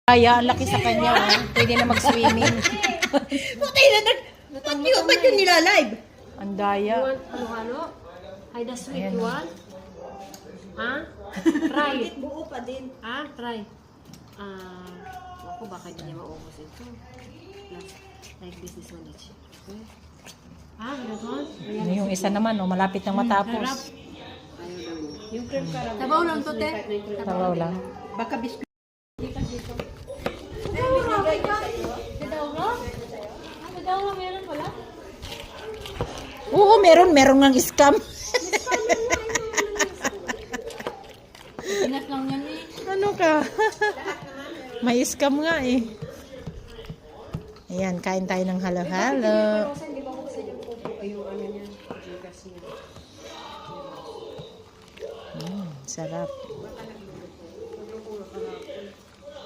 Kaya, ang laki sa kanya. Oh. Pwede na mag-swimming. Putay na, ba't yun nila-live? Ang daya. Ano? Ay, the sweet Ayan. you want? Ha? Try. Buo pa din. Ha? Try. Ako baka hindi niya maubos ito. Like this one each. Okay? Ganon? Ano yung isa naman, oh, malapit nang matapos. Yung cream caramel. Tabaw lang to, te. Tawaw lang. Baka biskuit. Tadawa, meron pala? Oo, meron ngang scam. Ingat lang yan eh. Ano ka? May scam nga eh. Ayan, kain tayo ng halo-halo. Di ba ko kasi yung pupo ay yung ano niya? Sarap.